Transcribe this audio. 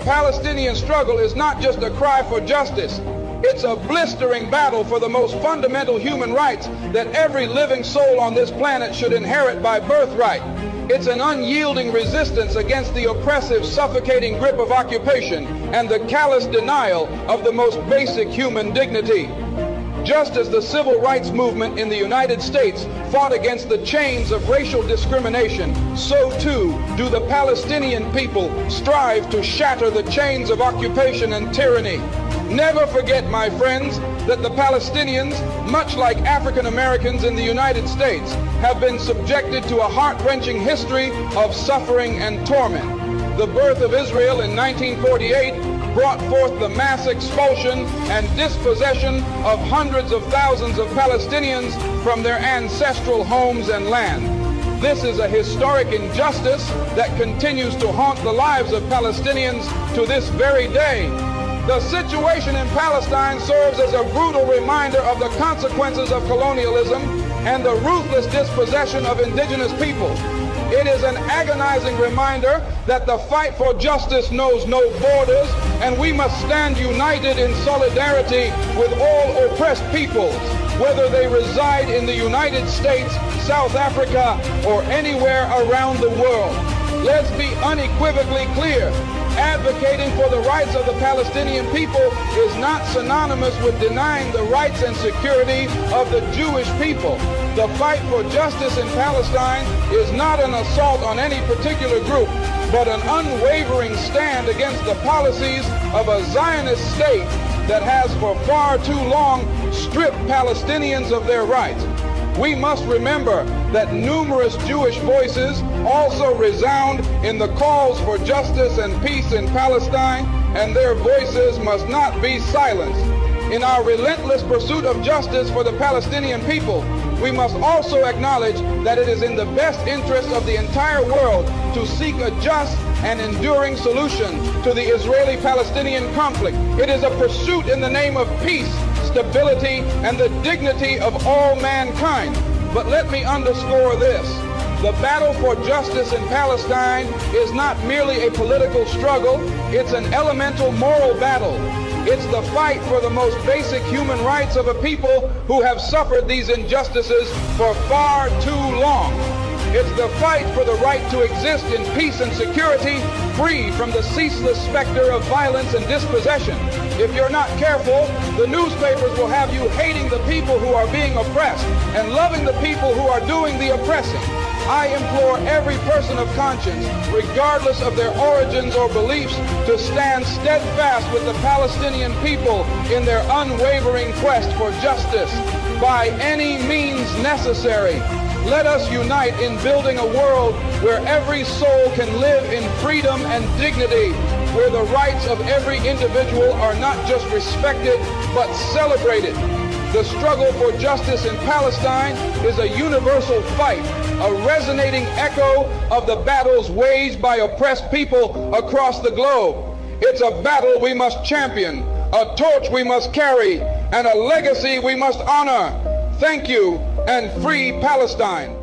Palestinian struggle is not just a cry for justice. It's a blistering battle for the most fundamental human rights that every living soul on this planet should inherit by birthright. It's an unyielding resistance against the oppressive, suffocating grip of occupation and the callous denial of the most basic human dignity. Just as the civil rights movement in the United States fought against the chains of racial discrimination, so too do the Palestinian people strive to shatter the chains of occupation and tyranny. Never forget, my friends, that the Palestinians, much like African Americans in the United States, have been subjected to a heart-wrenching history of suffering and torment. The birth of Israel in 1948 brought forth the mass expulsion and dispossession of hundreds of thousands of Palestinians from their ancestral homes and land. This is a historic injustice that continues to haunt the lives of Palestinians to this very day. The situation in Palestine serves as a brutal reminder of the consequences of colonialism and the ruthless dispossession of indigenous peoples. It is an agonizing reminder that the fight for justice knows no borders, and we must stand united in solidarity with all oppressed peoples, whether they reside in the United States, South Africa, or anywhere around the world. Let's be unequivocally clear. Advocating for the rights of the Palestinian people is not synonymous with denying the rights and security of the Jewish people. The fight for justice in Palestine is not an assault on any particular group, but an unwavering stand against the policies of a Zionist state that has for far too long stripped Palestinians of their rights. We must remember that numerous Jewish voices also resound in the calls for justice and peace in Palestine, and their voices must not be silenced. In our relentless pursuit of justice for the Palestinian people, we must also acknowledge that it is in the best interest of the entire world to seek a just and enduring solution to the Israeli-Palestinian conflict. It is a pursuit in the name of peace, stability, and the dignity of all mankind. But let me underscore this. The battle for justice in Palestine is not merely a political struggle, it's an elemental moral battle. It's the fight for the most basic human rights of a people who have suffered these injustices for far too long. It's the fight for the right to exist in peace and security, free from the ceaseless specter of violence and dispossession. If you're not careful, the newspapers will have you hating the people who are being oppressed and loving the people who are doing the oppressing. I implore every person of conscience, regardless of their origins or beliefs, to stand steadfast with the Palestinian people in their unwavering quest for justice by any means necessary. Let us unite in building a world where every soul can live in freedom and dignity, where the rights of every individual are not just respected, but celebrated. The struggle for justice in Palestine is a universal fight, a resonating echo of the battles waged by oppressed people across the globe. It's a battle we must champion, a torch we must carry, and a legacy we must honor. Thank you, and free Palestine.